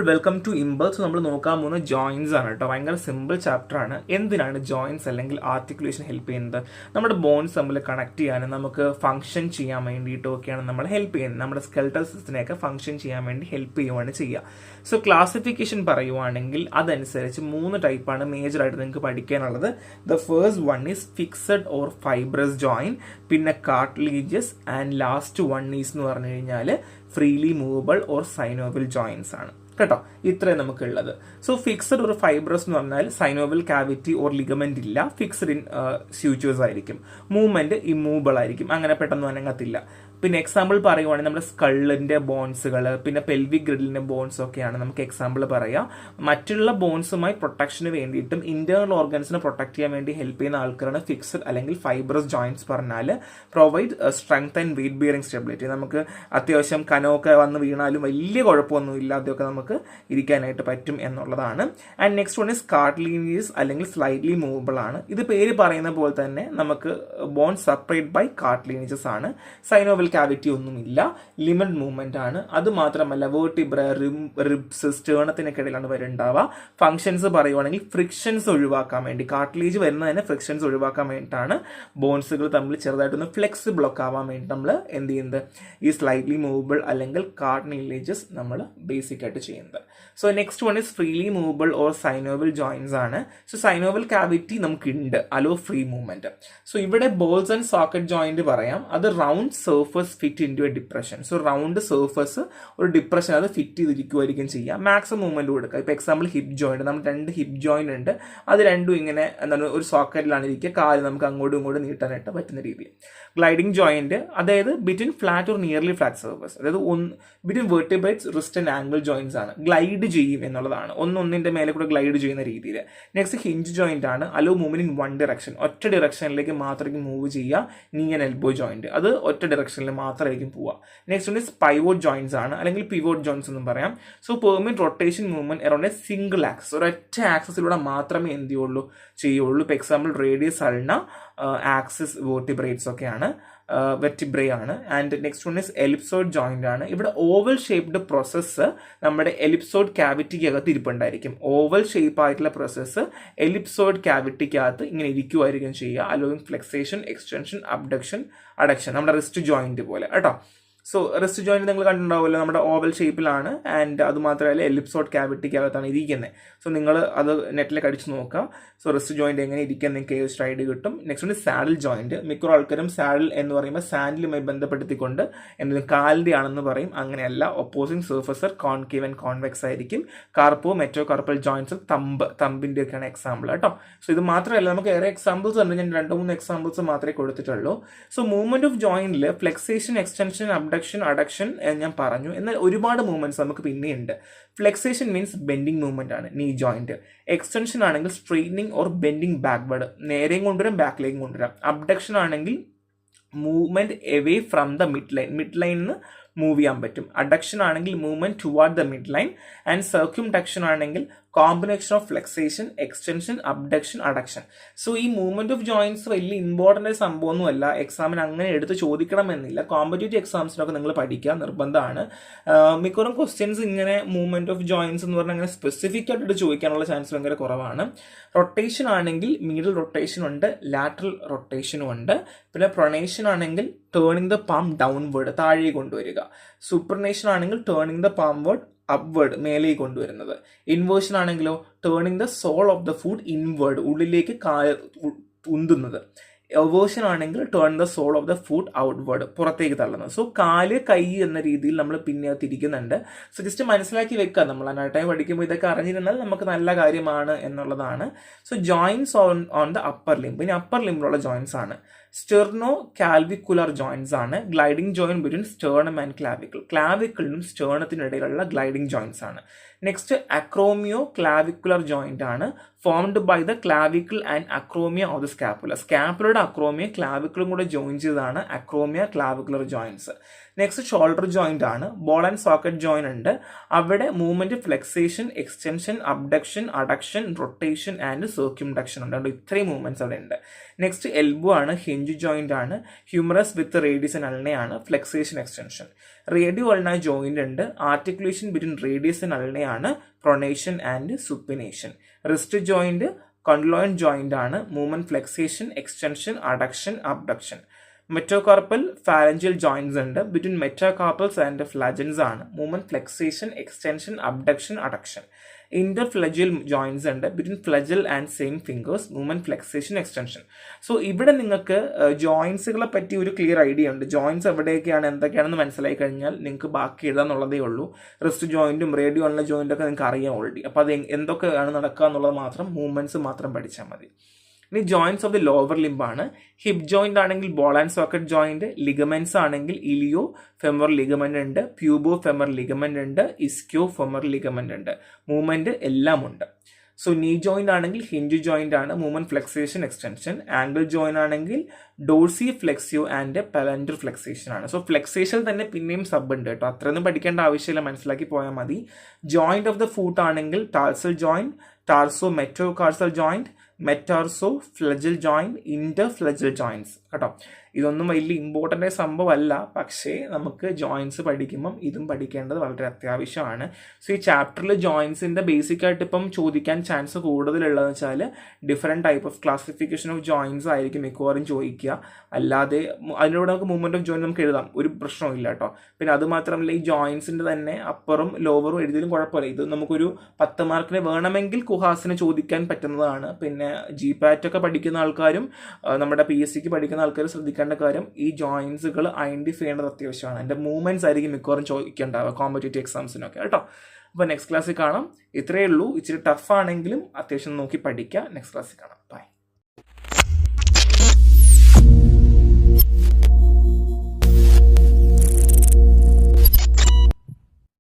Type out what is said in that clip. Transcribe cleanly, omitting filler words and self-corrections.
Welcome to impulse. നമ്മൾ നോക്കാൻ പോകുന്ന ജോയിൻസ് ആണ് കേട്ടോ. ഭയങ്കര സിമ്പിൾ ചാപ്റ്റർ ആണ്. എന്തിനാണ് ജോയിൻസ് അല്ലെങ്കിൽ ആർട്ടിക്കുലേഷൻ ഹെൽപ്പ് ചെയ്യുന്നത്? നമ്മുടെ ബോൺസ് തമ്മിൽ കണക്ട് ചെയ്യാനും നമുക്ക് ഫംഗ്ഷൻ ചെയ്യാൻ വേണ്ടിയിട്ടും ഒക്കെയാണ് നമ്മൾ ഹെൽപ്പ് ചെയ്യുന്നത്. നമ്മുടെ സ്കെൽട്ടൽ സിസ്റ്റത്തിനെയൊക്കെ ഫംഗ്ഷൻ ചെയ്യാൻ വേണ്ടി ഹെൽപ്പ് ചെയ്യുവാണ് ചെയ്യുക. സോ ക്ലാസിഫിക്കേഷൻ പറയുവാണെങ്കിൽ അതനുസരിച്ച് 3 ടൈപ്പാണ് മേജറായിട്ട് നിങ്ങൾക്ക് പഠിക്കാനുള്ളത്. The first one is fixed or fibrous joint, പിന്നെ cartilages, and last one is എന്ന് പറഞ്ഞു കഴിഞ്ഞാൽ freely movable or synovial joints ആണ് കേട്ടോ. ഇത്രയും നമുക്കുള്ളത്. സോ ഫിക്സഡ് ഒരു ഫൈബ്രസ് എന്ന് പറഞ്ഞാൽ സൈനോവൽ കാവിറ്റി ഓർ ലിഗമെന്റ് ഇല്ല, ഫിക്സഡ് ഇൻ സ്യൂച്ചേഴ്സ് ആയിരിക്കും. മൂവ്മെന്റ് ഇമ്മൂവബിൾ ആയിരിക്കും, അങ്ങനെ പെട്ടെന്ന് അനങ്ങത്തില്ല. പിന്നെ എക്സാമ്പിൾ പറയുവാണെങ്കിൽ നമ്മുടെ സ്കള്ളിന്റെ ബോൺസുകൾ, പിന്നെ പെൽവിക് ഗ്രിഡിലിന്റെ ബോൺസ് ഒക്കെയാണ് നമുക്ക് എക്സാമ്പിൾ പറയാം. മറ്റുള്ള ബോൺസുമായി പ്രൊട്ടക്ഷന് വേണ്ടിയിട്ടും ഇന്റേണൽ ഓർഗൻസിനെ പ്രൊട്ടക്ട് ചെയ്യാൻ വേണ്ടി ഹെൽപ്പ് ചെയ്യുന്ന ആൾക്കാരാണ് ഫിക്സഡ് അല്ലെങ്കിൽ ഫൈബ്രസ് ജോയിന്റ്സ്. പറഞ്ഞാൽ provide strength and wait bearing stability. നമുക്ക് അത്യാവശ്യം കനമൊക്കെ വന്ന് വീണാലും വലിയ കുഴപ്പമൊന്നും ഇല്ലാതെയൊക്കെ നമുക്ക് ഇരിക്കാനായിട്ട് പറ്റും എന്നുള്ളതാണ്. And next one is cartilages അല്ലെങ്കിൽ സ്ലൈറ്റ്ലി മൂവബിൾ ആണ്. ഇത് പേര് പറയുന്ന പോലെ തന്നെ നമുക്ക് ബോൺ സെപ്പറേറ്റ് ബൈ കാർട്ടിലേജസ് ആണ്. സൈനോവൽ കാവിറ്റി ഒന്നുമില്ല, ലിമിറ്റഡ് മൂവ്മെന്റ് ആണ്. അത് മാത്രമല്ല വേർട്ടിബ്ര, റിബ്സ്, സ്റ്റേണത്തിനൊക്കെ ഇടയിലാണ് വരുന്നുണ്ടാവുക. ഫംഗ്ഷൻസ് പറയുവാണെങ്കിൽ ഫ്രിക്ഷൻസ് ഒഴിവാക്കാൻ വേണ്ടി, കാർട്ടിലേജ് വരുന്നത് തന്നെ ഫ്രിക്ഷൻസ് ഒഴിവാക്കാൻ വേണ്ടിയിട്ടാണ്. ബോൺസുകൾ തമ്മിൽ ചെറുതായിട്ടൊന്ന് ഫ്ലെക്സിബിൾ ഒക്കെ ആവാൻ വേണ്ടി നമ്മൾ എന്ത് ചെയ്യുന്നത്, ഈ സ്ലൈറ്റ്ലി മൂവബിൾ അല്ലെങ്കിൽ കാർട്ടിലേജസ് നമ്മൾ ബേസിക് ആയിട്ട് ചെയ്യുന്നത്. So next one is freely movable or synovial joints ആണ്. സോ സൈനോവൽ കാവിറ്റി നമുക്കുണ്ട്, അലോ ഫ്രീ മൂവ്മെന്റ്. സോ ഇവിടെ ബോൾസ് ആൻഡ് സോക്കറ്റ് ജോയിന്റ് പറയാം. അത് round surface fit into a depression. So round surface ഒരു depression അത് fit ചെയ്തിരിക്കുമായിരിക്കും ചെയ്യുക. Maximum movement കൊടുക്കുക. ഇപ്പൊ എക്സാമ്പിൾ ഹിപ്പ് ജോയിന്റ്, നമ്മൾ 2 ഹിപ്പ് ജോയിന്റ് ഉണ്ട്, അത് രണ്ടും ഇങ്ങനെ എന്താണ് ഒരു സോക്കറ്റിലാണ് ഇരിക്കുക. കാല് നമുക്ക് അങ്ങോട്ടും ഇങ്ങോട്ടും നീട്ടാനായിട്ട് പറ്റുന്ന രീതിയിൽ. ഗ്ലൈഡിംഗ് ജോയിന്റ്, അതായത് between flat or nearly flat surface, അതായത് between vertebrates, wrist and ankle joints ആണ്. ഗ്ലൈഡ് ചെയ്യും എന്നുള്ളതാണ്, ഒന്നിന്റെ മേലെ കൂടെ ഗ്ലൈഡ് ചെയ്യുന്ന രീതിയിൽ. നെക്സ്റ്റ് ഹിഞ്ച് ജോയിന്റ് ആണ്, allow movement in one direction, ഒറ്റ ഡയറക്ഷനിലേക്ക് മാത്രമായിരിക്കും മൂവ് ചെയ്യുക. നീ ആൻഡ് എൽബോ ജോയിന്റ്, അത് ഒറ്റ ഡയറക്ഷനിൽ മാത്രമായിരിക്കും പോവുക. നെക്സ്റ്റ് ഉണ്ട് പൈവോട്ട് ജോയിന്റ്സ് ആണ്, അല്ലെങ്കിൽ പിവോട്ട് ജോയിന്റ്സ് എന്നും പറയാം. So permit rotation movement around A single access, ഒരൊറ്റ ആക്സസിലൂടെ മാത്രമേ എന്ത് ചെയ്യുള്ളൂ. ഇപ്പൊ example radius ulna axis vertebrates ഒക്കെയാണ്, വെർട്ടിബ്രേ ആണ്. And next one is ellipsoid joint ആണ്. ഇവിടെ ഓവൽ ഷേപ്ഡ് പ്രോസസ്സ് നമ്മുടെ എലിപ്സോയിഡ് ക്യാവിറ്റിക്കകത്ത് ഇരിപ്പുണ്ടായിരിക്കും. ഓവൽ ഷേപ്പ് ആയിട്ടുള്ള പ്രോസസ്സ് എലിപ്സോയിഡ് ക്യാവിറ്റിക്കകത്ത് ഇങ്ങനെ ഇരിക്കുമായിരിക്കും ചെയ്യുക. അലോയിങ് ഫ്ലെക്സേഷൻ, എക്സ്റ്റൻഷൻ, അബ്ഡക്ഷൻ, അഡക്ഷൻ, നമ്മുടെ റിസ്റ്റ് ജോയിന്റ് പോലെ കേട്ടോ. സോ റിസ്റ്റ് ജോയിന്റ് നിങ്ങൾ കണ്ടിട്ടുണ്ടാവുമല്ലോ, നമ്മുടെ ഓവൽ ഷേപ്പിലാണ്. ആൻഡ് അത് മാത്രമല്ല എലിപ്സോയിഡ് ക്യാവിറ്റിക്കകത്താണ് ഇരിക്കുന്നത്. സോ നിങ്ങൾ അത് നെറ്റിലേക്ക് അടിച്ച് നോക്കുക. സോ റിസ്റ്റ് ജോയിന്റ് എങ്ങനെ ഇരിക്കാൻ നിങ്ങൾക്ക് ഏത് ഐഡിയ കിട്ടും. നെക്സ്റ്റ് ഉണ്ട് സാഡിൽ ജോയിന്റ്. മിക്ക ആൾക്കാരും സാഡിൽ എന്ന് പറയുമ്പോൾ സാൻഡിലുമായി ബന്ധപ്പെടുത്തിക്കൊണ്ട് എന്തെങ്കിലും കാലിന്റെ ആണെന്ന് പറയും. അങ്ങനെയല്ല, opposing surface concave and convex ആയിരിക്കും. കാർപ്പോ മെറ്റോ കാർപ്പൽ ജോയിന്റ്സ്, തമ്പിന്റെ ഒക്കെയാണ് എക്സാമ്പിൾ കേട്ടോ. സോ ഇത് മാത്രമല്ല, നമുക്ക് ഏറെ എക്സാമ്പിൾസ് ഉണ്ട്. ഞാൻ 2-3 എക്സാമ്പിൾസ് മാത്രമേ കൊടുത്തിട്ടുള്ളൂ. സോ മൂവ്മെന്റ് ഓഫ് ജോയിന്റിൽ ഫ്ലെക്സേഷൻ, എക്സ്റ്റൻഷൻ, അബ്ഡക്ഷൻ, അഡക്ഷൻ ഞാൻ പറഞ്ഞു. എന്നാൽ ഒരുപാട് മൂവ്മെന്റ്സ് നമുക്ക് പിന്നെയുണ്ട്. ഫ്ലെക്സേഷൻ മീൻസ് ബെൻഡിങ് മൂവ്മെന്റ് ആണ്, നീ ജോയിന്റ്. എക്സ്റ്റൻഷൻ ആണെങ്കിൽ സ്ട്രെയിറ്റനിങ് ഓർ ബെൻഡിങ് ബാക്ക്വേർഡ്, നേരെയും കൊണ്ടുവരാം ബാക്കിലേക്കും കൊണ്ടുവരാം. അബ്ഡക്ഷൻ ആണെങ്കിൽ movement away from the mid ലൈനിന്ന് മൂവ് ചെയ്യാൻ പറ്റും. അഡക്ഷൻ ആണെങ്കിൽ movement toward the mid line. And circumduction ആണെങ്കിൽ combination of flexion, extension, abduction, adduction. So ഈ മൂവ്മെന്റ് ഓഫ് ജോയിന്റ്സ് വലിയ ഇമ്പോർട്ടൻ്റ് സംഭവമൊന്നുമല്ല, എക്സാമിന് അങ്ങനെ എടുത്ത് ചോദിക്കണമെന്നില്ല. കോമ്പറ്റേറ്റീവ് എക്സാംസിനൊക്കെ നിങ്ങൾ പഠിക്കുക, നിർബന്ധമാണ്. മിക്കവാറും ക്വസ്റ്റ്യൻസ് ഇങ്ങനെ മൂവ്മെന്റ് ഓഫ് ജോയിന്റ്സ് എന്ന് പറഞ്ഞാൽ അങ്ങനെ സ്പെസിഫിക് ആയിട്ട് ചോദിക്കാനുള്ള ചാൻസ് ഭയങ്കര കുറവാണ്. റൊട്ടേഷൻ ആണെങ്കിൽ മിഡിൽ റൊട്ടേഷൻ ഉണ്ട്, ലാറ്ററൽ റൊട്ടേഷനും ഉണ്ട്. പിന്നെ പ്രൊണേഷൻ ആണെങ്കിൽ ടേണിംഗ് ദ പാം ഡൗൺവേർഡ്, താഴെ കൊണ്ടുവരിക. സൂപ്പർനേഷൻ ആണെങ്കിൽ turning the palm ward upward, മേലേക്ക് കൊണ്ടുവരുന്നത്. ഇൻവേർഷൻ ആണെങ്കിലോ turning the sole of the foot inward, ഉള്ളിലേക്ക് ഉന്തുന്നത്. എവേർഷൻ ആണെങ്കിൽ turn the sole of the foot outward, പുറത്തേക്ക് തള്ളുന്നത്. സോ കാല്, കൈ എന്ന രീതിയിൽ നമ്മൾ പിന്നെ തിരിക്കുന്നുണ്ട്. സോ ജസ്റ്റ് മനസ്സിലാക്കി വെക്കുക, നമ്മൾ അനാട്ടമി പഠിക്കുമ്പോൾ ഇതൊക്കെ അറിഞ്ഞിരുന്നാൽ നമുക്ക് നല്ല കാര്യമാണ് എന്നുള്ളതാണ്. So joints on the upper limb, ഇനി അപ്പർ ലിംബിലുള്ള ജോയിൻസ് ആണ്. സ്റ്റെർണോ കാൽവിക്കുലർ ജോയിൻസ് ആണ്, gliding joint between sternum and clavicle, ക്ലാവിക്കിളിനും സ്റ്റേർണത്തിനിടയിലുള്ള ഗ്ലൈഡിംഗ് ജോയിൻസ് ആണ്. നെക്സ്റ്റ് അക്രോമിയോ ക്ലാവിക്കുലർ ജോയിന്റ് ആണ്, formed by the clavicle and acromion of the scapula, സ്കാപ്പുലയുടെ acromion ക്ലാവിക്കുളും കൂടെ ജോയിൻ ചെയ്തതാണ് acromio clavicular joints. Next shoulder joint ആണ്. ബോൾ ആൻഡ് സോക്കറ്റ് ജോയിൻ ഉണ്ട്. അവിടെ movement flexion, extension, abduction, adduction, rotation and സർക്യൂംഡക്ഷൻ ഉണ്ട്. ഇത്രയും മൂവ്മെന്റ്സ് അവിടെ ഉണ്ട്. നെക്സ്റ്റ് എൽബോ ആണ്. ഹിഞ്ച് ജോയിന്റ് ആണ്. ഹ്യൂമറസ് വിത്ത് റേഡിയസ് ആൻഡ് അൾനയാണ് flexion, extension. Radio ulna joint ഉണ്ട്. ആർട്ടിക്കുലേഷൻ ബിറ്റ്വീൻ റേഡിയസ് ആൻഡ് അൾനയാണ് pronation and supination. Wrist joint condyloid joint ആണ്. Movement flexion, extension, adduction, abduction. Metacarpal phalangeal joints ഉണ്ട്. Between metacarpals and phalanges ആണ്. Movement flexion, extension, abduction, adduction. Interphalangeal joints ഉണ്ട്. Between phalangeal and same fingers. Movement flexion, extension. So ഇവിടെ നിങ്ങൾക്ക് ജോയിന്റ്സുകളെ പറ്റി ഒരു clear idea ഉണ്ട്. Joints എവിടെയൊക്കെയാണ് എന്തൊക്കെയാണെന്ന് മനസ്സിലായി കഴിഞ്ഞാൽ നിങ്ങൾക്ക് ബാക്കി എഴുതാന്നുള്ളതേ ഉള്ളൂ. റിസ്റ്റ് ജോയിന്റും റേഡിയോ ഉള്ള ജോയിന്റ് ഒക്കെ നിങ്ങൾക്ക് അറിയാം ഓൾറെഡി. അപ്പോൾ അത് എന്തൊക്കെയാണ് നടക്കുക എന്നുള്ളത് മാത്രം, മൂവ്മെന്റ്സ് മാത്രം പഠിച്ചാൽ മതി. ഇനി joints of the lower limb ആണ്. ഹിപ്പ് ജോയിന്റ് ആണെങ്കിൽ ball and socket joint. Ligaments ആണെങ്കിൽ ഇലിയോ ഫെമർ ലിഗമെന്റ് ഉണ്ട്. പ്യൂബോ ഫെമർ ലിഗമെന്റ് ഉണ്ട്. ഇസ്ക്യോ ഫെമർ ലിഗമെന്റ് ഉണ്ട്. മൂവ്മെന്റ് എല്ലാം ഉണ്ട്. സോ നീ ജോയിന്റ് ആണെങ്കിൽ ഹിഞ്ച് ജോയിന്റ് ആണ്. Movement flexion, extension. Angle joint ആണെങ്കിൽ ഡോർസി ഫ്ലെക്സിയോ ആൻഡ് പലൻഡർ ഫ്ലെക്സേഷൻ ആണ്. സോ ഫ്ലെക്സേഷൻ തന്നെ പിന്നെയും സബ് ഉണ്ട് കേട്ടോ. അത്രയൊന്നും പഠിക്കേണ്ട ആവശ്യമില്ല, മനസ്സിലാക്കി പോയാൽ മതി. ജോയിന്റ് ഓഫ് ദ ഫൂട്ട് ആണെങ്കിൽ tarsal joint, tarso metatarsal joint, metatarso phalangeal joint, interphalangeal joints കേട്ടോ. ഇതൊന്നും വലിയ ഇമ്പോർട്ടൻ്റ് ആയ സംഭവമല്ല, പക്ഷേ നമുക്ക് ജോയിന്റ്സ് പഠിക്കുമ്പം ഇതും പഠിക്കേണ്ടത് വളരെ അത്യാവശ്യമാണ്. സോ ഈ ചാപ്റ്ററിൽ ജോയിന്റ്സിന്റെ ബേസിക് ആയിട്ട് ഇപ്പം ചോദിക്കാൻ ചാൻസ് കൂടുതലുള്ളതെന്ന് വെച്ചാൽ different type of classification of joints ആയിരിക്കും മിക്കവാറും ചോദിക്കുക. അല്ലാതെ അതിലൂടെ നമുക്ക് മൂവ്മെന്റ് ഓഫ് ജോയിന്റ് നമുക്ക് എഴുതാം, ഒരു പ്രശ്നവും ഇല്ല കേട്ടോ. പിന്നെ അത് മാത്രമല്ല ഈ ജോയിന്റ്സിന്റെ തന്നെ അപ്പറും ലോവറും എഴുതിയാലും കുഴപ്പമില്ല. ഇത് നമുക്കൊരു 10 മാർക്കിന് വേണമെങ്കിൽ കുഹാസിന് ചോദിക്കാൻ പറ്റുന്നതാണ്. പിന്നെ GPAT ഒക്കെ പഠിക്കുന്ന ആൾക്കാരും നമ്മുടെ PSCക്ക് പഠിക്കുന്ന ആൾക്കാരും ശ്രദ്ധിക്കേണ്ട കാര്യം ഈ ജോയിന്റ്സുകൾ ഐഡന്റിഫൈ ചെയ്യേണ്ടത് അത്യാവശ്യമാണ്. അതിന്റെ മൂവ്മെന്റ്സ് ആയിരിക്കും മിക്കവാറും ചോദിക്കേണ്ടാവുക കോമ്പറ്റേറ്റീവ് എക്സാംസിനൊക്കെ കേട്ടോ. അപ്പോൾ നെക്സ്റ്റ് ക്ലാസ്സിൽ കാണാം. ഇത്രയേ ഉള്ളൂ. ഇച്ചിരി ടഫ് ആണെങ്കിലും അത്യാവശ്യം നോക്കി പഠിക്കുക. നെക്സ്റ്റ് ക്ലാസ്സിൽ കാണാം. ബൈ.